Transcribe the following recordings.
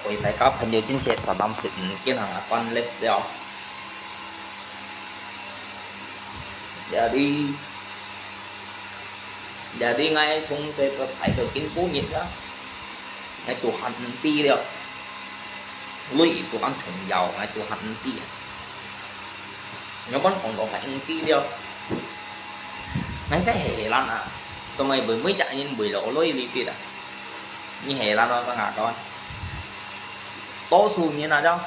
Ôi tại có hình như chính trị và năm xịn cái thằng con lên đeo giờ đi ngay không thể có thấy được kiến cố nhiệt đó ngay tụ hành ti được lụy tụ ăn thùng dầu ngay tụ hành ti nó còn có cái ti được ngay cái hệ lan à tụi mày vừa mới chạy nhìn bưởi lỗ lôi đi tiệt à như hệ lan đó tao ngạc coi to su như nào đâu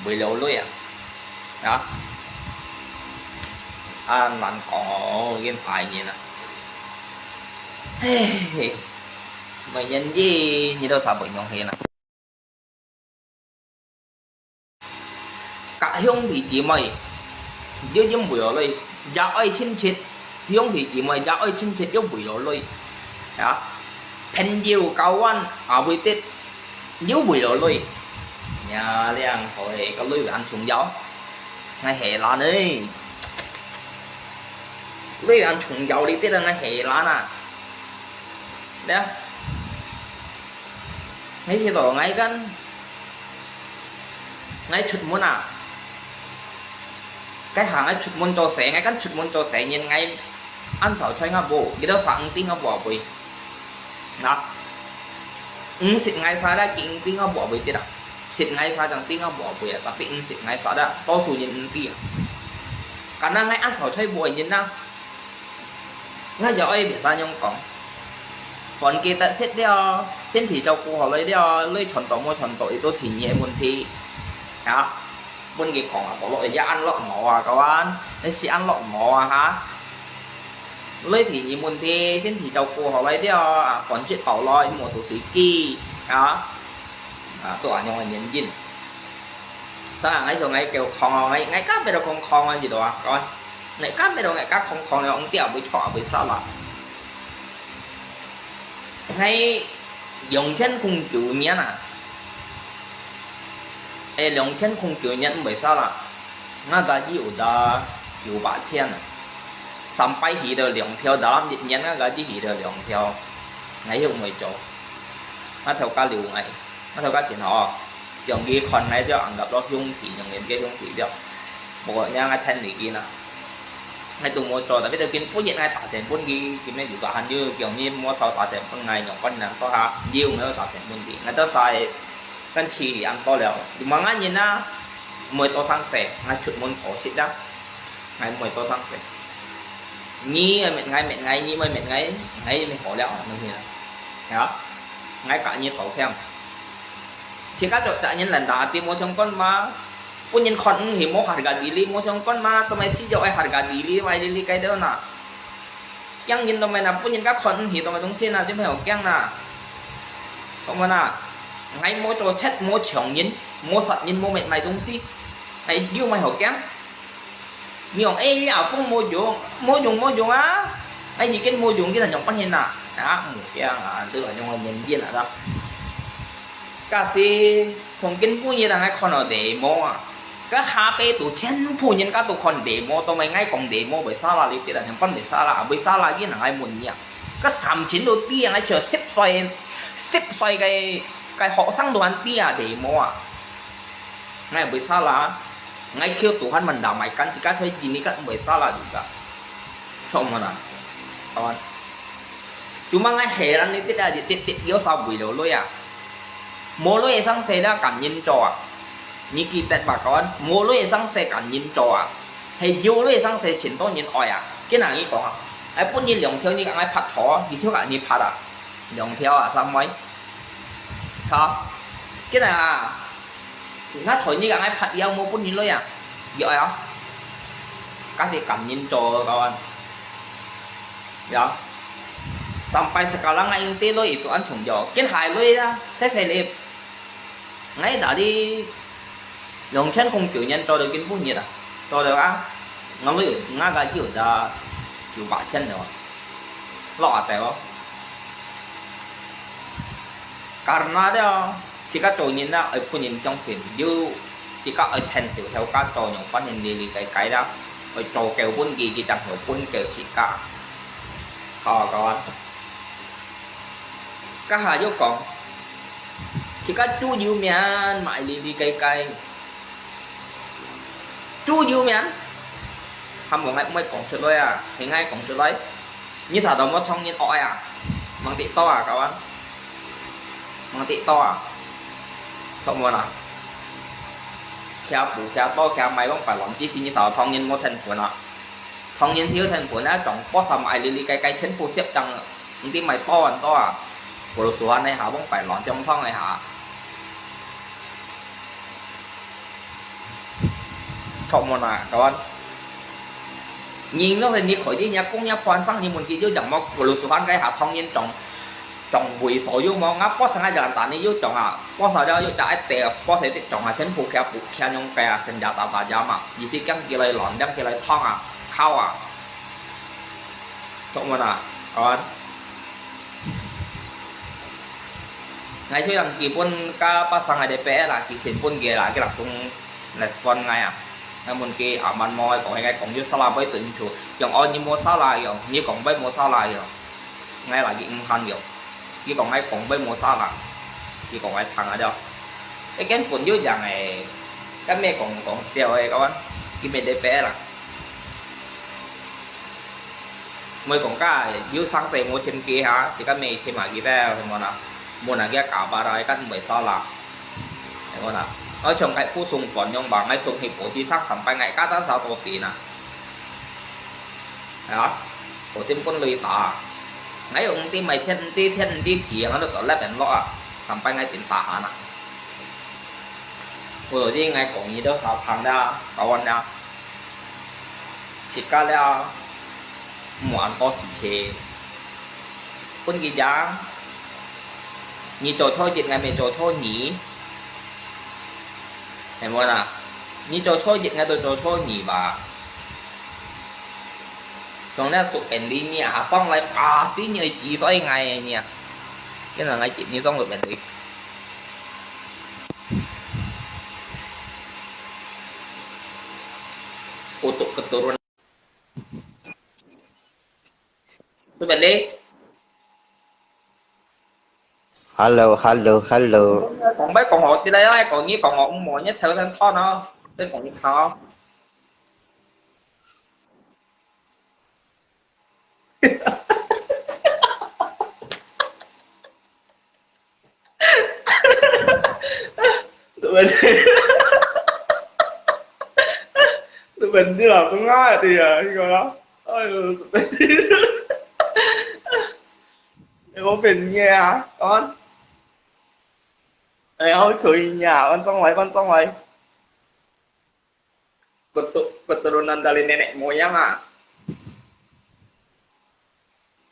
bưởi lỗ lôi à đó ăn lần có cái phải gì nè mày nhìn gì như đâu thả bệnh nhong hiền à cả hông thì chỉ mày dưới giống bưởi lỗ lôi dạo ấy亲切 hông thì chỉ mày dạo ấy亲切giống bưởi lỗ lôi đó pen diêu cao ăn ở buổi tết nhớ bưởi lỗ lôi nhà liền hồi có lưới ăn trùng gió ngay hè lan đấy lưới ăn trùng gió đi tết là ngay hè lan à đấy mấy thì đồ ngay gần ngay chụp muốn à cái hàng ấy chụp muốn cho sẽ ngay gần chụp muốn cho sẽ nhìn ngay ăn sầu chơi ngáp bộ cái đó phẳng tiếng ngáp bỏ bụi đó xịt ngay phá ra chuyện tiếng ngáp bỏ bụi thế nào xịt ngay phá rằng tiếng ngáp bỏ bụi tapi xịt ngay phá ra to số nhìn kia karena ngay ăn sầu chơi bụi nhìn nào ngay giờ ấy biết ta nhung còn kita xét đeo xin thì cho cô họ lấy đeo lấy chuẩn tổ tôi thì nhẹ muốn thì đó bên kia còn là có loại giá ăn lợn ngò à các bạn lấy sẽ ăn lợn ngò à hả lấy thì nhẹ muốn thì xin thì cho cô họ lấy đeo còn chiếc khẩu loi một tổ sĩ kỳ đó tôi ở nhau là nhận nhìn ta là ngay rồi ngay kêu khòng ngay cắt bây giờ con khòng gì đó coi ngay cắt bây giờ ngay cắt không khòng này ông tiểu với thọ với sao là ngay dùng chân cùng chủ nhân à dùng chân cùng chủ nhân bởi sao là nó đã chịu da chịu bả chen à sampai hỉ được lượng theo đó định nhân nó đã chỉ hỉ được lượng theo ngay dùng người chỗ nó theo ca liều này nó theo các chuyện họ dòng ghi con này cho ăn gặp đó dung thì dòng nghiền kia dung thì được một nhà ngay thanh lý kia nè ngay từ mua trò tại biết được kiến phú diện ngay tạo thành bốn ghi cái này juga hình như kiểu như mua thầu tạo thành phần này nhỏ con là có ha nhiều nữa tạo thành bốn ghi ngay tới sai căn chỉ thì ăn to lèo mà ngay nhìn na 10 to thang sẻ ngay chuột môn khổ xịt đó ngay 10 to thang sẻ nhí mẹ ngay nhí mẹ ngay mình khổ lẹo nó gì đó ngay cả như khẩu thêm chỉ các chỗ tại nhân lần đã tìm mua trong con mà cô nhìn con thì mua hạt gà đi li mua trong con mà tụi mày xí cho ai hạt gà đi li mày đi li cái đó nè chẳng nhìn tụi mày làm cô nhìn các con thì tụi màyต้องxin là chứ phải học chẳng nè không mà nè ngay mua cho chết mua chồng nhìn mua thật nhìn mua mẹ màyต้องxí mày yêu mày học chẳng nhiều em nhà không mua dùng á ai gì cái mua dùng cái là nhộng con nhìn nè đó một cái tức là nhộng nhìn viên là đó cả si thông kinh cũng như là ngay con ở demo à cái HP tụ chen phụ nhân các tụ con demo tụi mày ngay còn demo bởi sao là lý là thằng con bởi sao là cái là ai muốn nhỉ cái 39 đầu tiên ngay chờ xếp xoay cái họ sang đồ ăn tia demo à ngay bởi sao là ngay khi tụ hắn mình đào mày căn chỉ các thấy gì ní các bởi sao là gì cả không mà nè còn cuma ngay hệ ăn đi tiết là gì tiết yếu sao buổi đầu lôi à mua lôi sang xe đã cảm nhìn trò như kỳ tết bà con mua lôi sang xe cảm nhìn trò hay vô lôi sang xe chuyển to nhìn ỏi à cái nào như có ai bún nhìn lượng theo như các ai phát thỏ thì thiếu cả như phát à lượng theo à sao mấy sao cái này à ngắt thổi như các ai phát yêu mua bún nhìn lôi à giỏi không các thì cảm nhìn trò các bạn dạ sampai sekarang ngay inti lo itu ăn trùng gió cái hài lo ra sẽ liệp ngay đã đi lòng chân không chịu nhân cho được kiến phúc nhiệt à cho được á nó mới ngã cái chịu ra chịu bả chân rồi lọ tẻ không karena đó chỉ các trò nhìn ra ở phụ nhìn trong xỉn như chỉ các ở thành tiểu theo các trò những phát hiện đi cái đó ở trò kèo quân gì chẳng hiểu quân kèo chỉ cả các bạn các hà vô còn chỉ có chú yêu miền mãi đi cây cây chú yêu miền hầm của ngay cũng mấy cổng sửa lấy à thì ngay cổng sửa lấy như thả đồng nó thông nhiên ỏi à mang tị to à các bạn mang tị to à không muốn à khéo bù khéo to khéo máy bóng phải làm chi xin như thả thông nhiên một thành của nó thông nhiên thiếu thành của nó trọng có sao mãi đi cây cây chấn phù xếp chẳng những cái máy to à của số anh này hả bóng phải lọn trong thông này hả không muốn à các bạn nhìn nó hình như khỏi đi nhà cũng nhà quan sang như một cái chứ chẳng mong của số anh cái hả thông nhiên trồng bụi sổ vô mong ngáp có sang hai giờ tàn đi vô trồng à có sao đó vô trái tè có thể trồng là chấn phù khéo phụ khéo nhông kè thành giả tạo giả mà vì thì căng kia lại lọn đăng kia lại thong à khao à không muốn à các bạn ngày trước rằng kỳ pun ka pasang ada DPR là kỳ xin pun kia là cái đặc tung respond ngay à ngay một kỳ ở bàn môi còn ngay còn như sao là với tự chủ dòng oi như mua sao lại rồi như còn với mua sao lại rồi ngay là cái hành rồi chỉ còn ngay còn với mua sao là chỉ còn ngay thằng ở đâu cái pun dưới dạng này cái mẹ còn sale ấy các bạn cái mẹ DPR là mới còn cái dưới thằng tiền mua trên kia hả thì cái mẹ thêm mà kia ra thì mà nào mua là cái cả ba đời các bởi sao là đúng không ở trong cái khu sùng còn nhông bằng ngay sùng thì cổ chi thác thầm bay ngày cá tá sao tổ tỷ nè đó cổ tim con lười tả ngay ông tim mày thiên đi thì nó được ở lép đèn lọ thầm bay ngay tiền tả nè vừa đi ngay cổ gì đó sao thằng ra cậu anh ra chỉ cá ra mua ăn có gì thế con gì giá nhị trò thôi chuyện ngày mình trò thôi nhỉ em muốn à nhị trò thôi chuyện ngày tôi trò thôi nhỉ bà trong đó sụp bền đi nhỉ à xong lại tí như chỉ xoay ngày nhỉ cái là ngày chuyện như xong rồi bền đi untuk keturunan tôi bền đi Hello, hello, hello. còn mấy còn họ thì đây đó còn như còn họ mồi nhất theo thanh thoa nó tên còn như thọ tụi mình tụi mình chứ là con ngó thì cái con đó ôi có bình nghe hả con ê ôi cười nhà con xong rồi keturunan dari nenek moyang à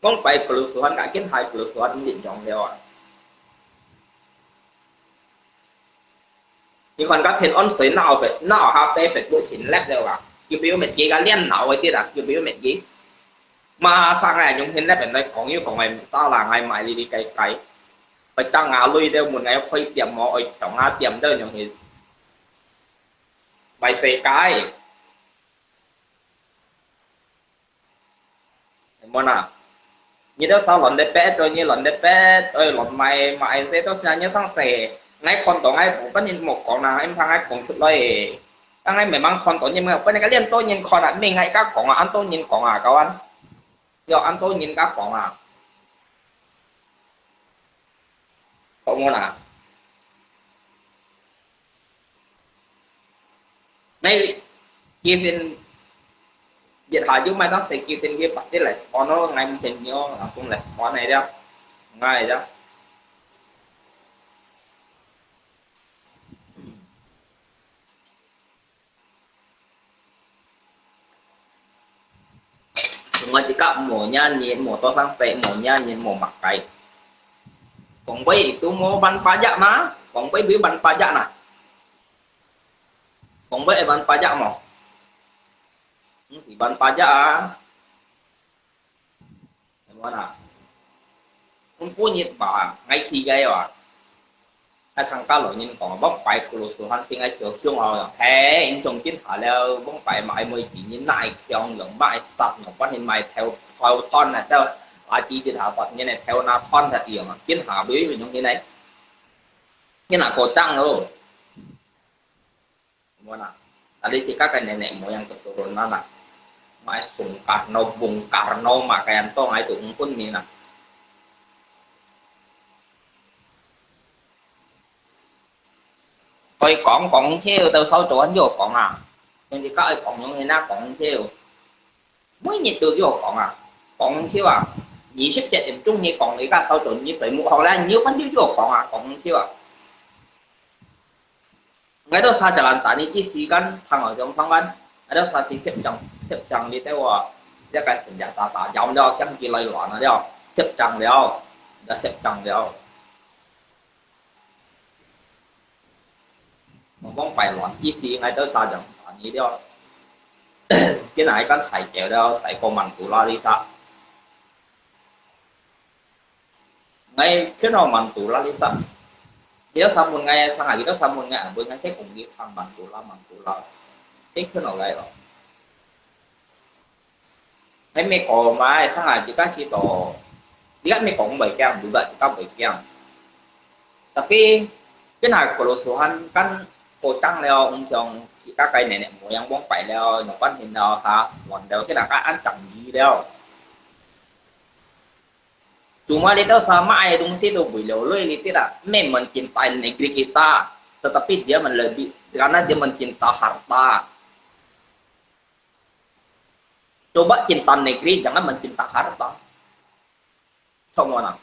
con phải kelusuhan cả kiến hai kelusuhan điện trọng đều à nhưng còn các thiên on sấy nào phải nào hạp tê phải bộ chỉnh lép đều à kiểu biểu mệt gì cả liên nào ấy tiết à kiểu biểu mệt gì mà sang ngày chúng thiên lép bên đây có như của ngày ta là ngày mãi đi cái phải tăng ngà lui đều một ngày phơi tiệm mò ở trong ngà tiệm đây những thì bài xây cái món à như đó sao lần đẹp rồi như lần đẹp ơi lần mày mày sẽ tốt ra nhớ thằng xẻ ngay con tổ ngay cũng có nhìn một con nào em thằng ngay cũng chút lời thằng ngay mày mang con tổ nhưng mà cái này cái liên tôi nhìn con là mình ngay các con ăn tôi nhìn con à các anh giờ ăn tôi nhìn các con à cậu muốn à này kia thì Việt Hà giúp mai nó sẽ kia tên kia bắt lại con nó ngay một hình nhớ là cũng lại con này đâu ngay đó mà chỉ có mùa nha nhìn mùa to sang tệ mùa nha nhìn mùa mặt cày còn bây tôi mua bánh phá dạ má còn bây biết bánh phá dạ nè còn bây bánh phá dạ mà thì bánh phá dạ em nào không có nhiệt bà ngay khi gây à hai thằng cá lội nhìn còn bóc phải của số hành tinh ai trước chung rồi thế em trồng chiến thả leo bóc phải mãi 10 chỉ nhìn lại trong lượng bãi sập nó bắt hình mày theo theo con này đâu lá chi trên hạ Phật như này theo na thon thật nhiều mà kiến hạ bế về những cái này cái nào cổ trăng luôn mana tadi jika kan nenek moyang keturunan lah Mas Bung Karno Bung Karno Makayanto itu pun nih nah coi còn theo từ sau chỗ anh vô còn à nhưng thì có ai còn những người na còn theo mới nhiệt từ vô còn theo à nhị xếp chạy điểm chung như còn người ta sau chỗ như vậy một họ là nhiều phân vô còn theo à ngay đó sao jalan tadi chỉ xí kan thằng ở trong thang kan ada sao thì xếp chằng đi theo à cái cái senjata ta giống đó chẳng chỉ lời loạn đó xếp chằng đó đã xếp chằng đó mà bóng bài loạn chỉ xí ngay đó sao jalan tadi đó cái này kan xài kẹo đó xài con mặn tủ la đi ta ngay cái nào mặn tủ la đi ta dia sambung ngay sang kita sambung ngay với ngay cái cùng nghiệp thằng bằng tụ la cái nào lại rồi mấy mấy cổ mà sang ngày chỉ có chỉ tổ dia mấy cổ bảy kang juga chỉ có bảy kang tapi cái này kalau suhan kan cổ trăng leo ông chồng chỉ có cây này moyang bóng phải leo nó quan hình nào hả còn đâu cái là cái ăn chẳng gì đâu Cuma dia tahu sama ayah dong situ beliau ini tidak mencintai negeri kita, tetapi dia lebih karena dia mencinta harta. Coba cinta negeri, jangan mencinta harta. Semua.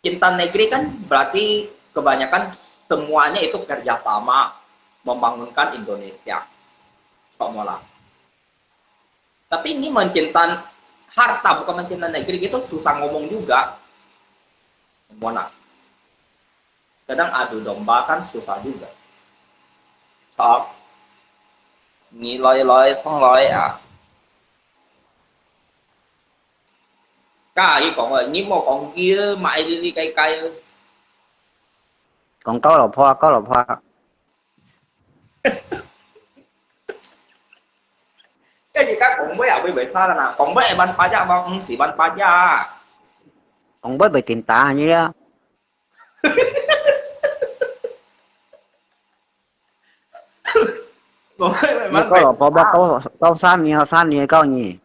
Cinta negeri kan berarti kebanyakan semuanya itu kerjasama membangunkan Indonesia. Semua. Tapi ini mencinta harta bukan mencinta negeri itu susah ngomong juga. Gimana? Kadang adu domba kan susah juga. So, loi xong loi à. Cái còn rồi nhưng mà còn kia mãi đi cây cây. Còn có lộc hoa. Cái gì các cũng với ở bên xa là nào, còn với ban phá ra bao không chỉ ban phá ra. Còn với bị tiền tạ như đó. Có lộc hoa câu san nhiều câu nhỉ?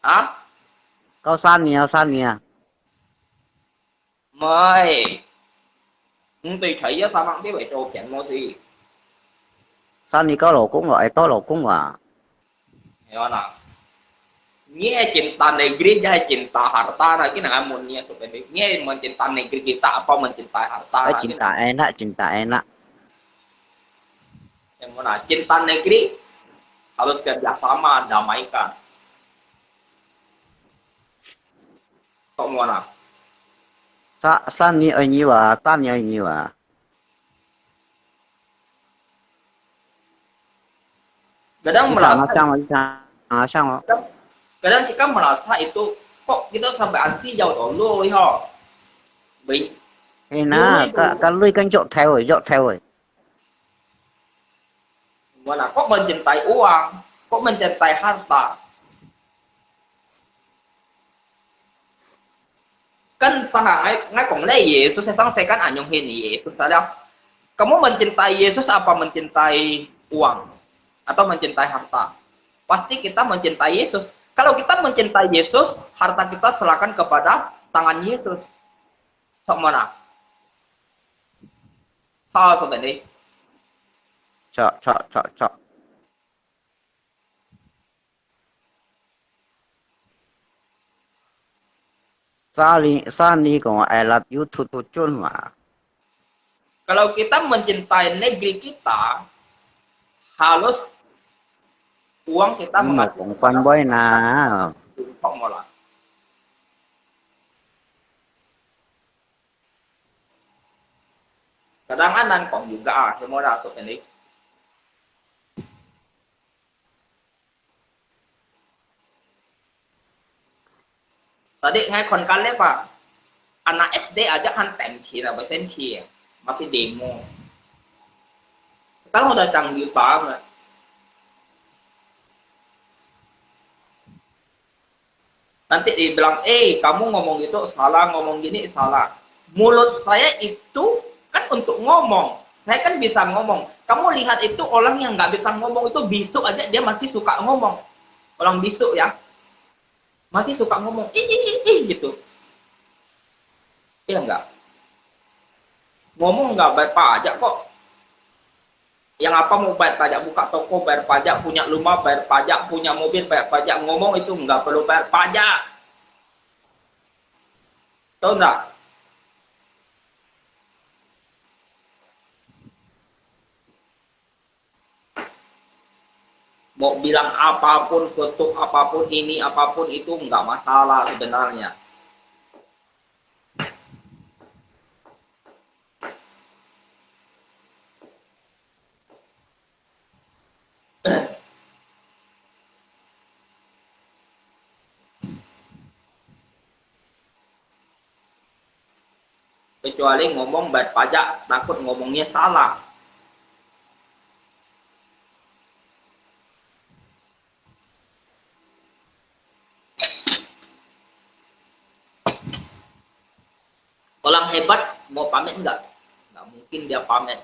Hả? Câu san nhiều. Mời. Tùy thấy sao bạn biết phải trộn chén mua gì. San nhiều có lộc cũng vậy, có lộc cũng vậy. Hiểu nào? Nghe cinta negeri jangan cinta harta nah cái nào muốn nghe seperti nghe mencinta negeri kita apa mencinta harta Cinta enak. Yang mana cinta negeri harus kerjasama damaikan. Kok mana? San nhiều à. Kadang merasa kadang kita merasa itu kok kita sampai ansih jauh dulu ya. Bình. Thế na, cái lưới canh dọn theo rồi. Mana kok mencintai uang, kok mencintai harta. Kan sangat ngay kong leh Yesus selesaikan anyong ini Yesus ada. Kamu mencintai Yesus apa mencintai uang atau mencintai harta? Pasti kita mencintai Yesus. Kalau kita mencintai Yesus, harta kita serahkan kepada tangan Yesus. Sok mana? Sao sebenarnya? Chọ. Sani còn I love you to chun mà. Kalau kita mencintai negeri kita, harus uang kita menghasilkan fanboy na. Kadang-kadang kong juga semua rasa ini. Tadi ngay kon kali pak, anak SD aja kan temci lah bersenci, masih demo. Sekarang udah canggih banget. Nanti dibilang, kamu ngomong itu salah, ngomong gini salah. Mulut saya itu kan untuk ngomong. Saya kan bisa ngomong. Kamu lihat itu orang yang nggak bisa ngomong itu bisu aja dia masih suka ngomong. Orang bisu ya, masih suka ngomong, gitu. Iya enggak? Ngomong nggak bayar pajak kok. Yang apa mau bayar pajak, buka toko bayar pajak, punya rumah bayar pajak, punya mobil bayar pajak. Ngomong itu nggak perlu bayar pajak. Tahu nggak? Mau bilang apapun, bentuk apapun ini, apapun itu nggak masalah sebenarnya. Kecuali ngomong bayar pajak, takut ngomongnya salah. Orang hebat mau pamit enggak? Enggak mungkin dia pamit.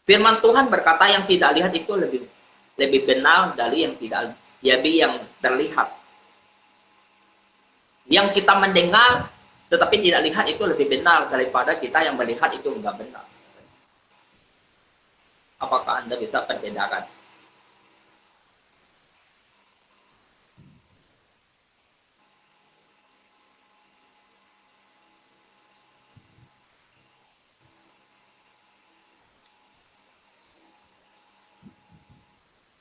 Firman Tuhan berkata yang tidak lihat itu lebih benar dari yang tidak, jadi yang terlihat. Yang kita mendengar tetapi tidak lihat itu lebih benar daripada kita yang melihat itu enggak benar. Apakah Anda bisa perbedakan?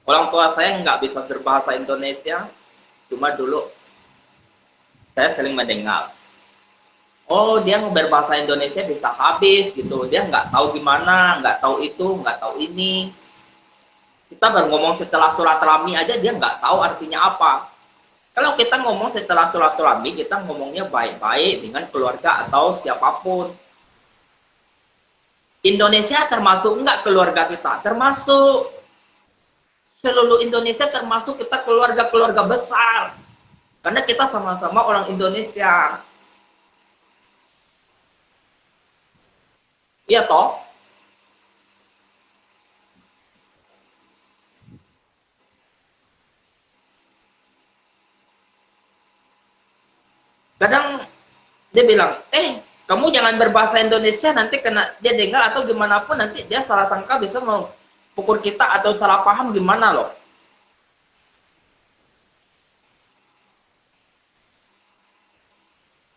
Orang tua saya nggak bisa berbahasa Indonesia, cuma dulu saya sering mendengar. Oh, dia berbahasa Indonesia bisa habis gitu. Dia nggak tahu gimana, nggak tahu itu, nggak tahu ini. Kita baru ngomong setelah silaturahmi aja dia nggak tahu artinya apa. Kalau kita ngomong setelah silaturahmi, kita ngomongnya baik-baik dengan keluarga atau siapapun. Indonesia termasuk enggak keluarga kita? Termasuk. Seluruh Indonesia termasuk kita keluarga-keluarga besar. Karena kita sama-sama orang Indonesia. Iya toh? Kadang dia bilang, kamu jangan berbahasa Indonesia, nanti kena dia dengar atau gimana pun, nanti dia salah sangka bisa mau pukul kita atau salah paham gimana loh.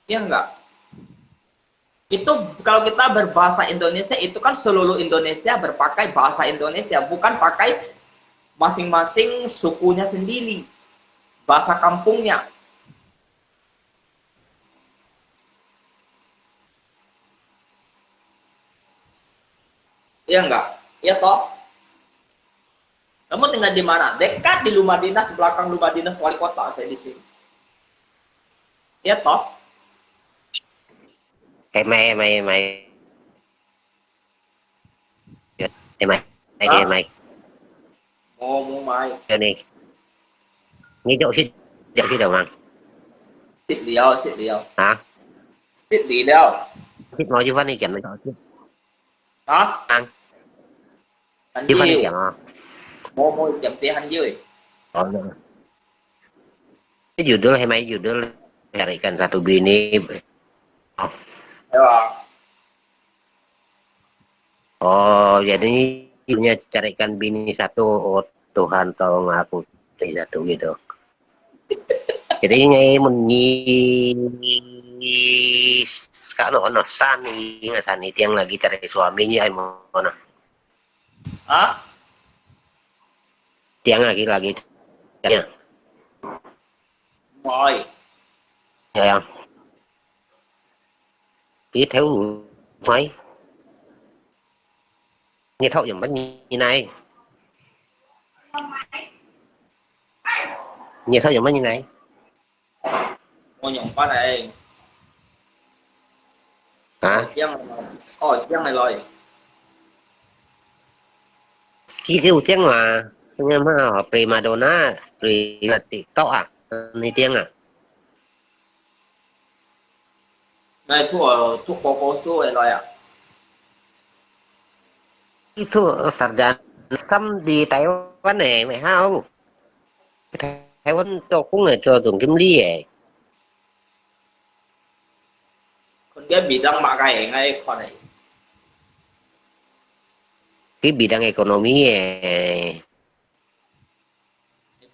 Iya enggak? Itu kalau kita berbahasa Indonesia, itu kan seluruh Indonesia berpakai bahasa Indonesia, bukan pakai masing-masing sukunya sendiri, bahasa kampungnya. Iya enggak? Iya toh? Kamu tinggal di mana? Dekat di rumah dinas, belakang rumah dinas wali kota saya di sini. Iya toh? Mày mày mày mày Hah? mày Ngomong mai. cho nên nghe chỗ xích đầu ăn Xịt liều. hả Xịt đi đâu? xích ngồi chứ vẫn đi chậm lại thôi Hả? ăn Hành chứ vẫn đi diêu. chậm à Môi chậm tía hành dưới. cái judul hay mày judul carikan satu bini oh jadi judulnya carikan bini satu oh, Tuhan tolong aku satu gitu jadi ngay kalau ono sani yang lagi cari suaminya ay mo na Hah? tiang lagi ya Mời. ya tiếp theo mấy nghe thấu dùm bánh như này nghe thấu dùm bánh như này Ngồi nhộng qua này. hả Chiang này rồi. cái tiếng mà nghe mà prima donna Rồi là TikTok à? Này tiếng à? Này thuốc có số rồi à? Itu sarjana Sam di Taiwan này mày không? Taiwan tôi cũng là cho dùng kim lý ấy. Còn dia bidang makai ngay con này. Cái bidang ekonomi ấy.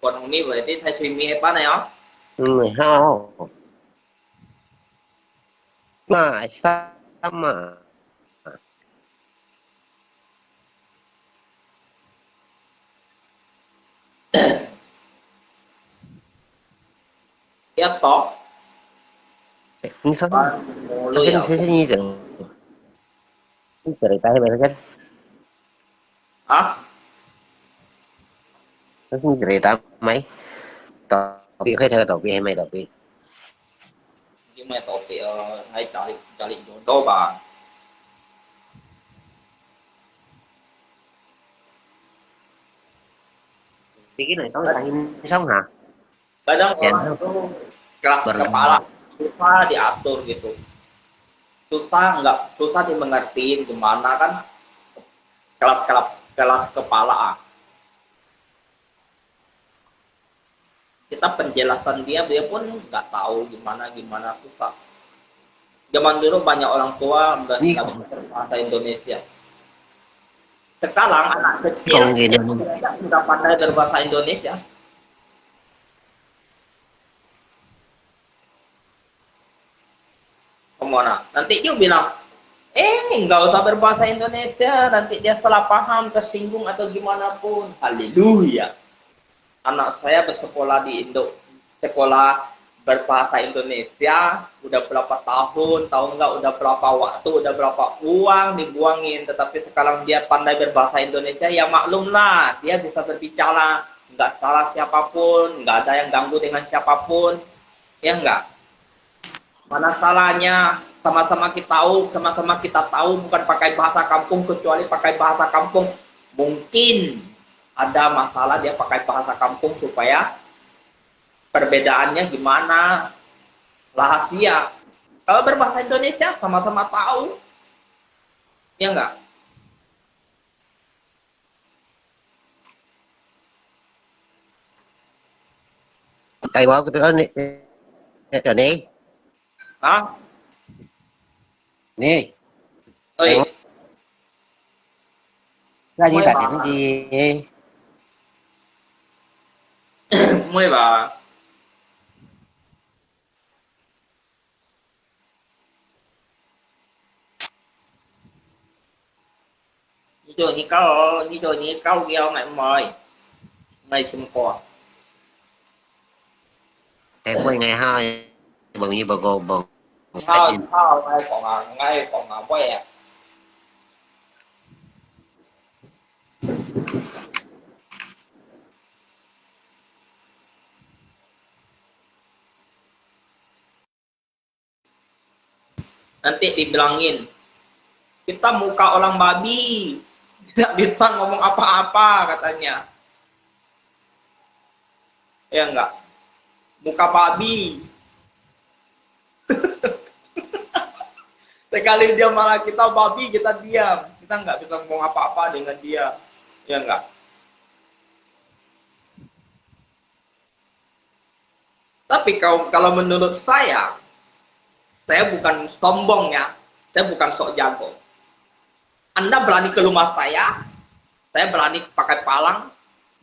Còn ini berarti thay suy mi apa này á? Mày không? Mà sama. Dia to. Ini sama. Mulu ya. Ini dong. Ini cerita hebat kan? Hah? Ini cerita mấy. Topi khai thơ topi hay mày topi? Nhưng mà tổ bị ngay cari jodoh bang. Thì cái này có thằng sống hả? Kadang Ya, orang itu keras Ber- kepala susah diatur gitu. Susah dimengertiin gimana kan kelas kepala. Kita penjelasan dia pun nggak tahu gimana susah. Zaman dulu banyak orang tua nggak bisa berbahasa Indonesia. Sekarang anak kecil Còn gì nữa? sudah pandai berbahasa Indonesia. Kemana? Nanti dia bilang, nggak usah berbahasa Indonesia, nanti dia salah paham, tersinggung atau gimana pun. Haleluya. Anak saya bersekolah di sekolah berbahasa Indonesia, udah berapa tahun, tahu nggak udah berapa waktu, udah berapa uang dibuangin, tetapi sekarang dia pandai berbahasa Indonesia, ya maklumlah, dia bisa berbicara, nggak salah siapapun, nggak ada yang ganggu dengan siapapun, ya nggak? Mana salahnya? Sama-sama kita tahu bukan pakai bahasa kampung, kecuali pakai bahasa kampung. Mungkin ada masalah dia pakai bahasa kampung supaya perbedaannya gimana, rahasia. Kalau berbahasa Indonesia sama-sama tahu, ya enggak? Tay báo cái đó ở đây. Hah? Nè, Oi, ra đi Mới đặt bảo cái gì? mới bảo như tôi như câu kia ông này mời ngày xung quanh Em quay ngày hai bận như bà gồ bận. sao ngay còn quay à. Nanti dibilangin kita muka orang babi, tidak bisa ngomong apa-apa katanya. Ya enggak? Muka babi. Sekali dia marah kita babi, kita diam. Kita nggak bisa ngomong apa-apa dengan dia. Ya enggak? Tapi kalau menurut saya bukan sombong ya. Saya bukan sok jago. Anda berani ke rumah saya berani pakai palang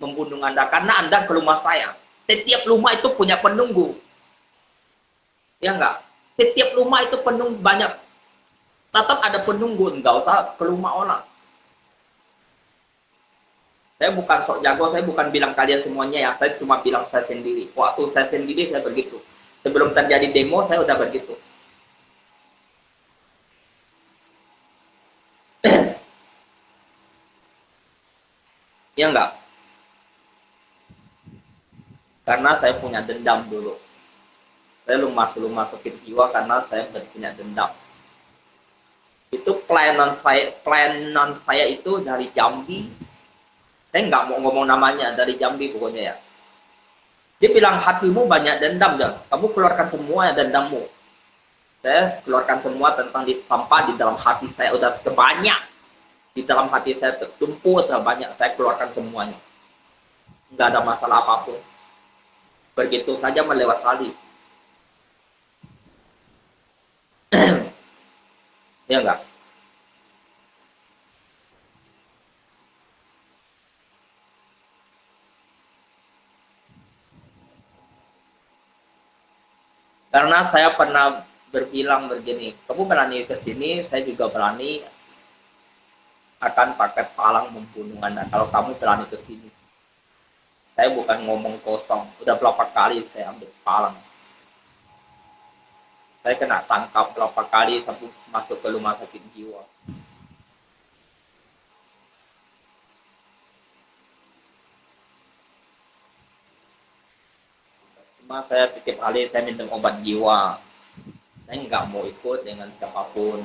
membunuh Anda karena Anda ke rumah saya. Setiap rumah itu punya penunggu. Ya enggak? Setiap rumah itu penunggu banyak. Tetap ada penunggu, enggak usah ke rumah orang. Saya bukan sok jago, saya bukan bilang kalian semuanya ya, saya cuma bilang saya sendiri. Waktu saya sendiri saya begitu. Sebelum terjadi demo saya udah begitu. Ya enggak? Karena saya punya dendam dulu. Saya masukin jiwa karena saya punya dendam. Itu klien saya itu dari Jambi. Saya nggak mau ngomong namanya, dari Jambi pokoknya ya. Dia bilang hatimu banyak dendam, ya. Kamu keluarkan semua dendammu. Saya keluarkan semua tentang sampah di dalam hati saya udah banyak. Di dalam hati saya tertumpu udah banyak, saya keluarkan semuanya. Nggak ada masalah apapun. Begitu saja melewat salib. Ya enggak? Karena saya pernah berbilang begini, kamu berani ke sini, saya juga berani akan pakai palang membunuh Anda kalau kamu berani ke sini. Saya bukan ngomong kosong, udah berapa kali saya ambil palang. Saya kena tangkap berapa kali sampai masuk ke rumah sakit jiwa. Cuma saya setiap kali saya minum obat jiwa. Saya nggak mau ikut dengan siapapun.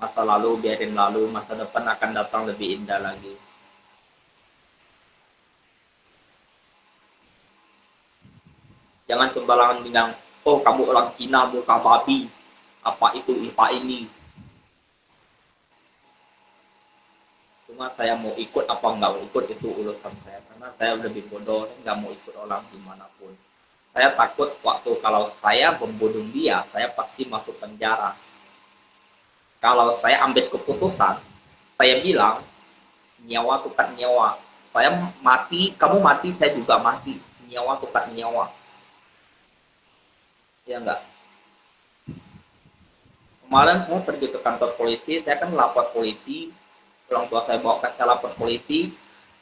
Masa lalu biarin lalu, masa depan akan datang lebih indah lagi. Jangan sembarangan bilang, oh kamu orang Cina muka babi, apa itu IPA ini. Cuma saya mau ikut apa nggak mau ikut itu urusan saya, karena saya lebih bodoh, nggak mau ikut orang dimanapun. Saya takut waktu kalau saya membunuh dia, saya pasti masuk penjara. Kalau saya ambil keputusan, saya bilang nyawa tukar nyawa. Saya mati, kamu mati, saya juga mati. Nyawa tukar nyawa. Ya enggak? Kemarin saya pergi ke kantor polisi, saya kan lapor polisi. Orang tua saya bawa ke lapor polisi.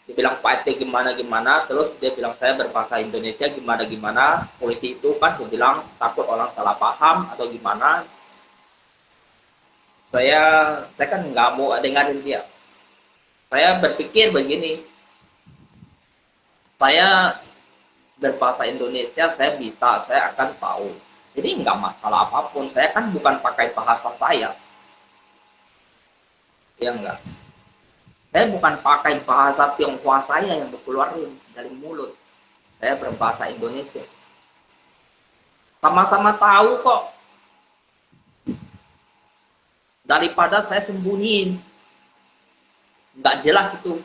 Dia bilang Pak RT gimana, terus dia bilang saya berbahasa Indonesia gimana. Polisi itu kan dia bilang takut orang salah paham atau gimana. Saya kan nggak mau dengerin dia. Saya berpikir begini, saya berbahasa Indonesia, saya bisa, saya akan tahu. Jadi nggak masalah apapun, saya kan bukan pakai bahasa saya. Ya enggak. Saya bukan pakai bahasa Tionghoa saya yang dikeluarin dari mulut. Saya berbahasa Indonesia. Sama-sama tahu kok. Daripada saya sembunyiin. Nggak jelas itu.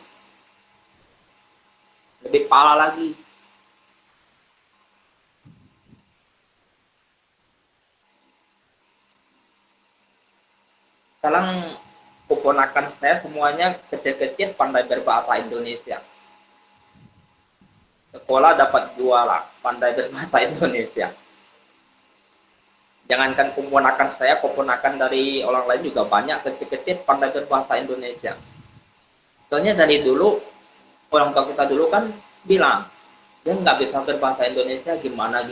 Lebih parah lagi. Sekarang keponakan saya semuanya kecil-kecil pandai berbahasa Indonesia. Sekolah dapat juara, pandai berbahasa Indonesia. Jangankan keponakan saya, keponakan dari orang lain juga banyak kecil-kecil pandai berbahasa Indonesia. Soalnya dari dulu, orang tua kita dulu kan bilang, dia nggak bisa berbahasa Indonesia gimana,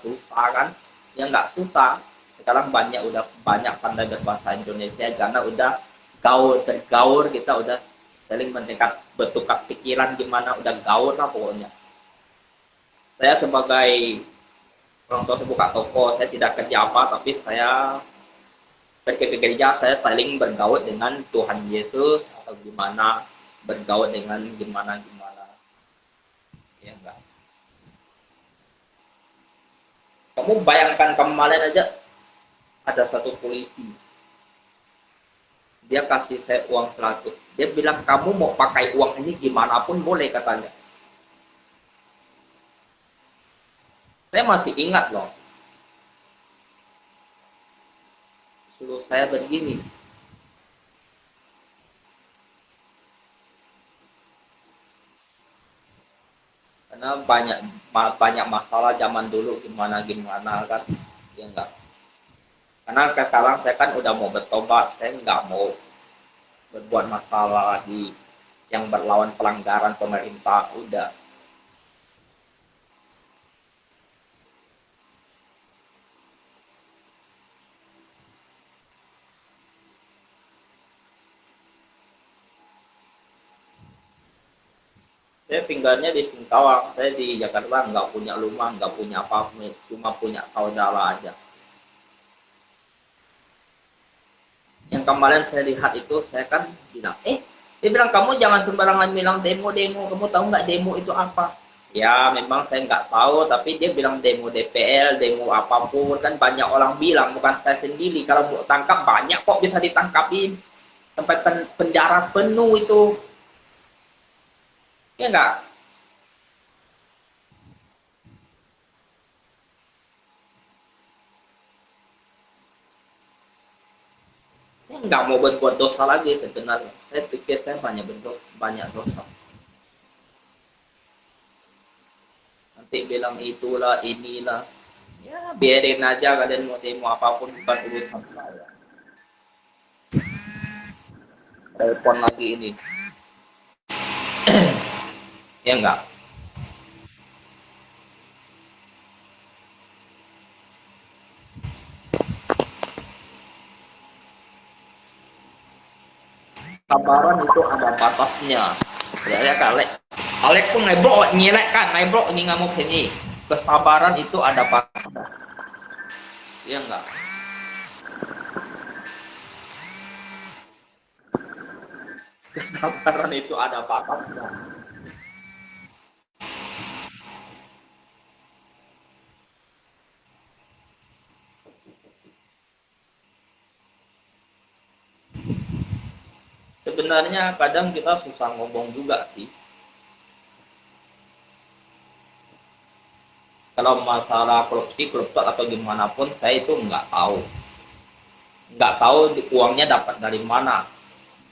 susah kan. Ya nggak susah. Sekarang udah banyak pandai berbahasa Indonesia karena udah bergaul, kita udah saling mendekat, bertukar pikiran gimana, udah gaul lah pokoknya. Saya sebagai orang tua saya buka toko, saya tidak kerja apa, tapi saya pergi ke gereja, saya saling bergaul dengan Tuhan Yesus atau gimana, bergaul dengan gimana. Ya enggak. Kamu bayangkan kemarin aja ada satu polisi. Dia kasih saya uang 100. Dia bilang kamu mau pakai uang ini gimana pun boleh katanya. Saya masih ingat loh. Suruh saya begini. Karena banyak masalah zaman dulu gimana kan. Ya enggak. Karena sekarang saya kan udah mau bertobat, saya nggak mau berbuat masalah lagi yang berlawan pelanggaran pemerintah, udah. Saya tinggalnya di Singkawang, saya di Jakarta nggak punya rumah, nggak punya apa-apa, cuma punya saudara aja. Yang kemarin saya lihat itu, saya kan bilang, dia bilang kamu jangan sembarangan bilang demo, kamu tahu nggak demo itu apa? Ya memang saya nggak tahu, tapi dia bilang demo DPL, demo apapun, kan banyak orang bilang, bukan saya sendiri. Kalau mau tangkap banyak kok bisa ditangkapin. Sampai penjara penuh itu. Ya nggak? Ya nggak mau berbuat dosa lagi sebenarnya. Saya pikir saya banyak dosa. Nanti bilang itulah, inilah. Ya biarin aja kalian mau demo apapun, bukan urusan saya. Telepon lagi ini. Ya enggak? Sabaran itu ada batasnya. Ya kali Alek pun ngebrok nyelek kan, ngebrok ini ngamuk ini. Kesabaran itu ada batasnya. Ya enggak? Kesabaran itu ada batasnya. Sebenarnya kadang kita susah ngomong juga sih. Kalau masalah korupsi, koruptor atau gimana pun saya itu nggak tahu uangnya dapat dari mana.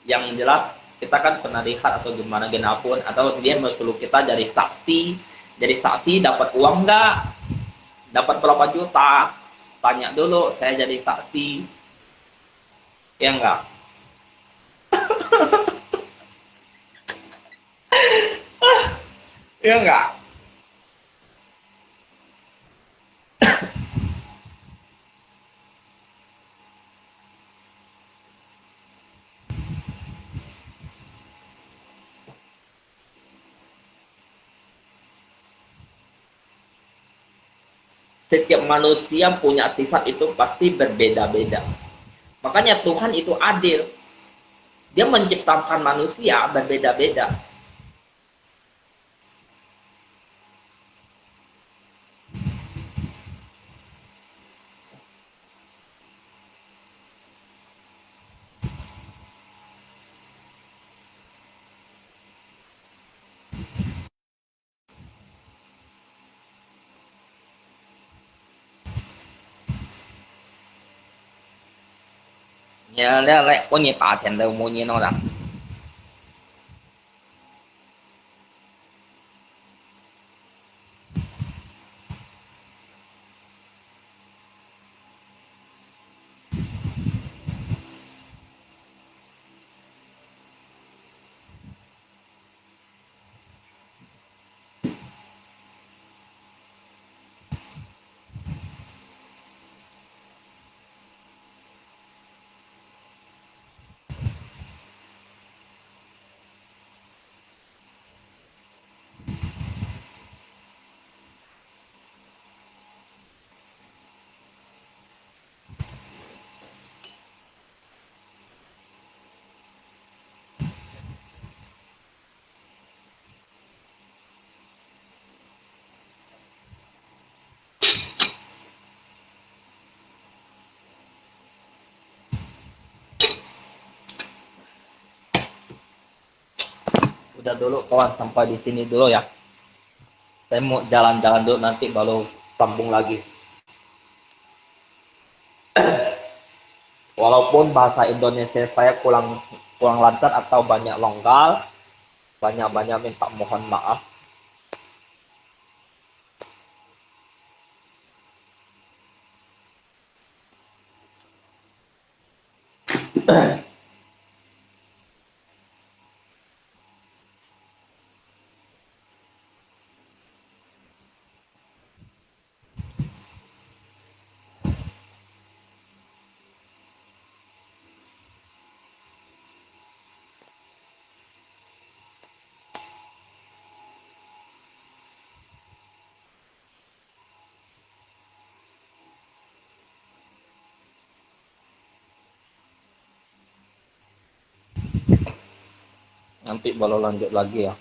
Yang jelas kita kan pernah lihat atau gimana gimana pun, atau dia mensuruh kita jadi saksi dapat uang nggak, dapat berapa juta, tanya dulu saya jadi saksi. Ya enggak? Ya enggak? Setiap manusia punya sifat itu pasti berbeda-beda. Makanya Tuhan itu adil. Dia menciptakan manusia berbeda-beda. Ya, lek punya paten đâu mua như nó rằng. Udah dulu kawan, sampai di sini dulu ya. Saya mau jalan-jalan dulu, nanti baru sambung lagi. Walaupun bahasa Indonesia saya kurang kurang lancar atau banyak longgar, banyak-banyak minta mohon maaf. Nanti baru lanjut lagi ya.